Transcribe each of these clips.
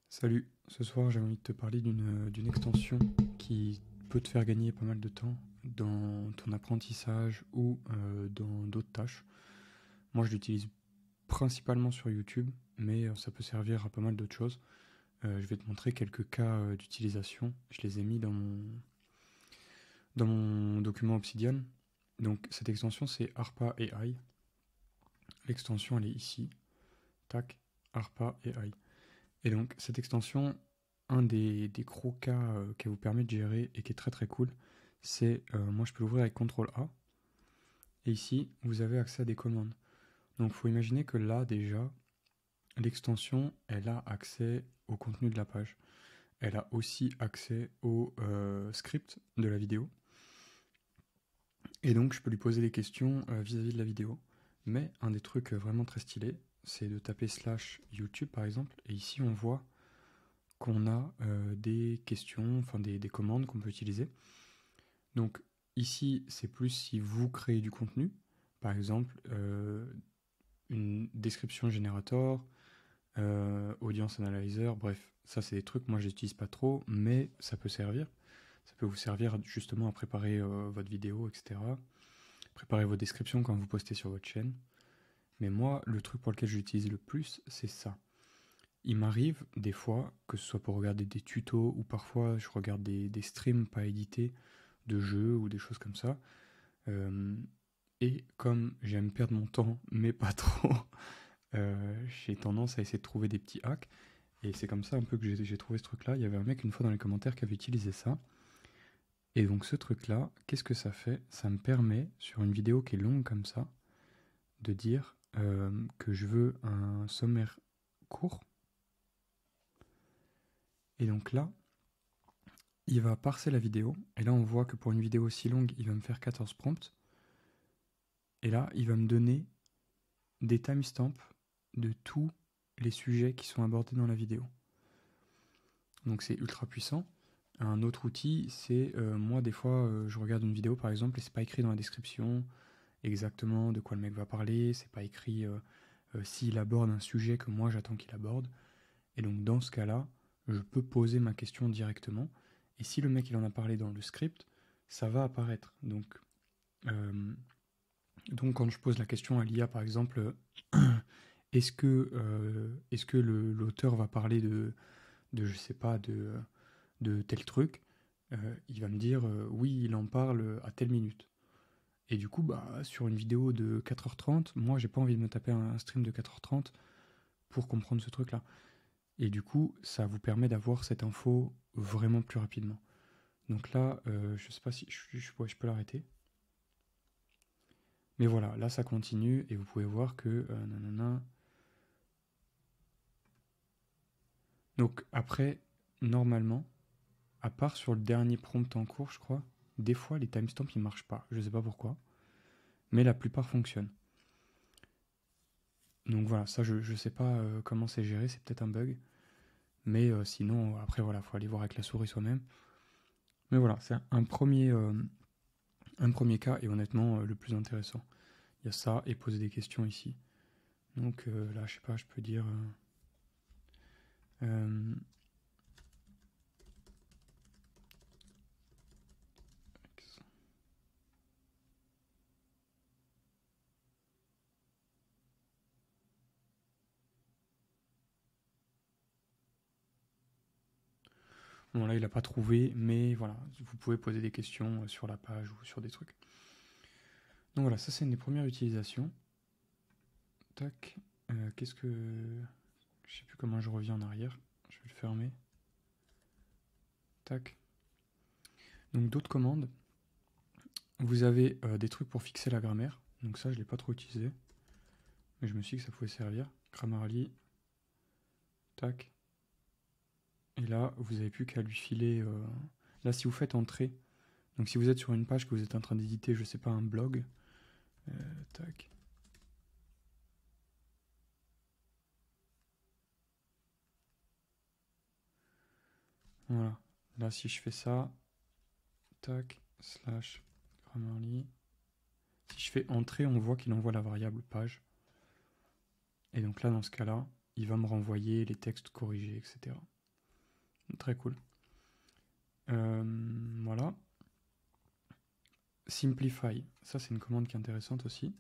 Salut, ce soir j'ai envie de te parler d'une extension qui peut te faire gagner pas mal de temps dans ton apprentissage ou dans d'autres tâches. Moi je l'utilise principalement sur YouTube, mais ça peut servir à pas mal d'autres choses. Je vais te montrer quelques cas d'utilisation. Je les ai mis dans mon document Obsidian. Donc cette extension c'est ARPA AI. L'extension elle est ici. Tac, ARPA AI. Et donc cette extension, un des gros cas qu'elle vous permet de gérer et qui est très très cool, c'est, moi je peux l'ouvrir avec CTRL A, et ici vous avez accès à des commandes. Donc il faut imaginer que là déjà, l'extension, elle a accès au contenu de la page. Elle a aussi accès au script de la vidéo. Et donc je peux lui poser des questions vis-à-vis de la vidéo. Mais un des trucs vraiment très stylés, c'est de taper slash YouTube par exemple, et ici on voit qu'on a des questions, enfin des commandes qu'on peut utiliser. Donc ici, c'est plus si vous créez du contenu, par exemple une description générateur, audience analyzer, bref, ça c'est des trucs, moi je n'utilise pas trop, mais ça peut servir. Ça peut vous servir justement à préparer votre vidéo, etc. Préparer vos descriptions quand vous postez sur votre chaîne. Mais moi, le truc pour lequel j'utilise le plus, c'est ça. Il m'arrive des fois, que ce soit pour regarder des tutos ou parfois je regarde des streams pas édités de jeux ou des choses comme ça. Euh, et comme j'aime perdre mon temps, mais pas trop, j'ai tendance à essayer de trouver des petits hacks. Et c'est comme ça un peu que j'ai trouvé ce truc-là. Il y avait un mec une fois dans les commentaires qui avait utilisé ça. Et donc ce truc-là, qu'est-ce que ça fait? Ça me permet, sur une vidéo qui est longue comme ça, de dire que je veux un sommaire court. Et donc là, il va parser la vidéo. Et là, on voit que pour une vidéo aussi longue, il va me faire 14 prompts. Et là, il va me donner des timestamps de tous les sujets qui sont abordés dans la vidéo. Donc c'est ultra puissant. Un autre outil, c'est moi des fois je regarde une vidéo par exemple et c'est pas écrit dans la description exactement de quoi le mec va parler, c'est pas écrit s'il aborde un sujet que moi j'attends qu'il aborde. Et donc dans ce cas-là, je peux poser ma question directement. Et si le mec il en a parlé dans le script, ça va apparaître. Euh, donc quand je pose la question à l'IA par exemple, est-ce que l'auteur va parler de je sais pas, de tel truc, il va me dire oui, il en parle à telle minute. Et du coup, bah, sur une vidéo de 4h30, moi j'ai pas envie de me taper un stream de 4h30 pour comprendre ce truc-là. Et du coup, ça vous permet d'avoir cette info vraiment plus rapidement. Donc là, je sais pas si je peux l'arrêter. Mais voilà, là ça continue et vous pouvez voir que nanana. Donc après, normalement, à part sur le dernier prompt en cours, je crois, des fois les timestamps ils marchent pas. Je sais pas pourquoi. Mais la plupart fonctionnent. Donc voilà, ça je sais pas comment c'est géré, c'est peut-être un bug. Mais sinon, après voilà, faut aller voir avec la souris soi-même. Mais voilà, c'est un premier cas et honnêtement le plus intéressant. Il y a ça et poser des questions ici. Donc là, je sais pas, je peux dire. Euh, bon là, il a pas trouvé, mais voilà, vous pouvez poser des questions sur la page ou sur des trucs. Donc voilà, ça c'est une des premières utilisations. Tac. Qu'est-ce que. Je sais plus comment je reviens en arrière. Je vais le fermer. Tac. Donc d'autres commandes. Vous avez des trucs pour fixer la grammaire. Donc ça, je ne l'ai pas trop utilisé. Mais je me suis dit que ça pouvait servir. Grammarly. Tac. Et là, vous n'avez plus qu'à lui filer. Là, si vous faites entrer. Donc si vous êtes sur une page que vous êtes en train d'éditer, je sais pas, un blog. Tac. Voilà. Là, si je fais ça. Tac. Slash Grammarly. Si je fais entrer, on voit qu'il envoie la variable page. Et donc là, dans ce cas-là, il va me renvoyer les textes corrigés, etc. Très cool. Voilà. Simplify, ça c'est une commande qui est intéressante aussi.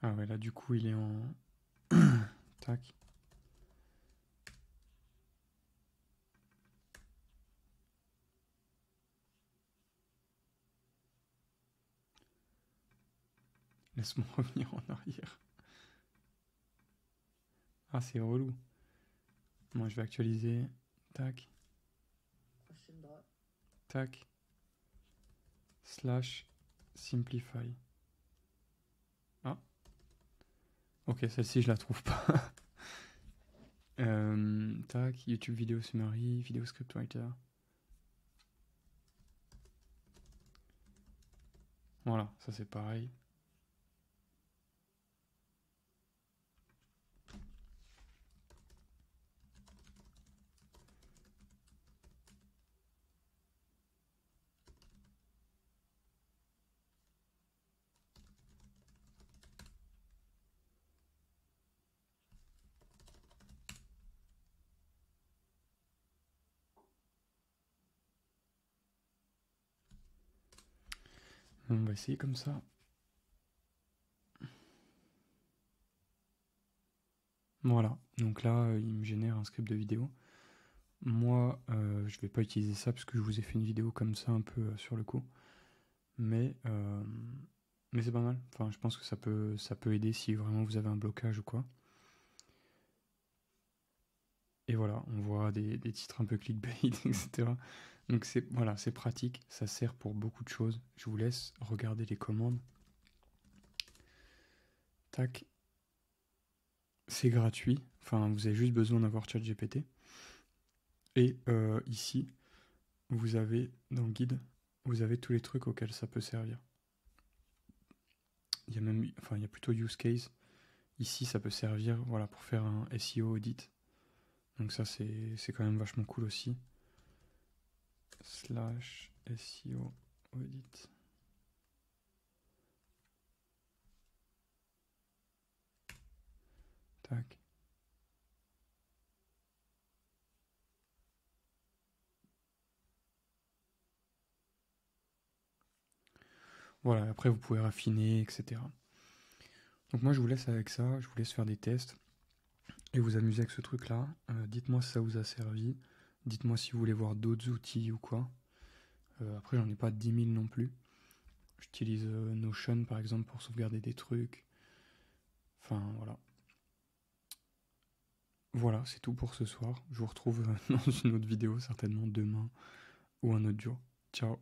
Ah ouais, là du coup il est en... Tac. Laisse-moi revenir en arrière. Ah, c'est relou. Moi, je vais actualiser. Tac. Tac. Slash simplify. Ah. Ok, celle-ci, je la trouve pas. Tac. YouTube vidéo summary, vidéo scriptwriter. Voilà, ça c'est pareil. On va essayer comme ça. Voilà, donc là, il me génère un script de vidéo. Moi, je vais pas utiliser ça parce que je vous ai fait une vidéo comme ça un peu sur le coup. Mais c'est pas mal. Enfin, je pense que ça peut aider si vraiment vous avez un blocage ou quoi. Et voilà, on voit des titres un peu clickbait, etc. Donc voilà, c'est pratique, ça sert pour beaucoup de choses. Je vous laisse regarder les commandes. Tac. C'est gratuit. Enfin, vous avez juste besoin d'avoir ChatGPT. Et ici, vous avez dans le guide, vous avez tous les trucs auxquels ça peut servir. Il y a même, enfin, il y a plutôt use case. Ici, ça peut servir, voilà, pour faire un SEO audit. Donc ça, c'est quand même vachement cool aussi. Slash SEO audit. Tac. Voilà, après vous pouvez raffiner, etc. Donc moi je vous laisse avec ça, je vous laisse faire des tests et vous amuser avec ce truc-là. Dites-moi si ça vous a servi, dites-moi si vous voulez voir d'autres outils ou quoi. Après j'en ai pas 10 000 non plus. J'utilise Notion par exemple pour sauvegarder des trucs. Enfin voilà. Voilà, c'est tout pour ce soir. Je vous retrouve dans une autre vidéo certainement demain ou un autre jour. Ciao.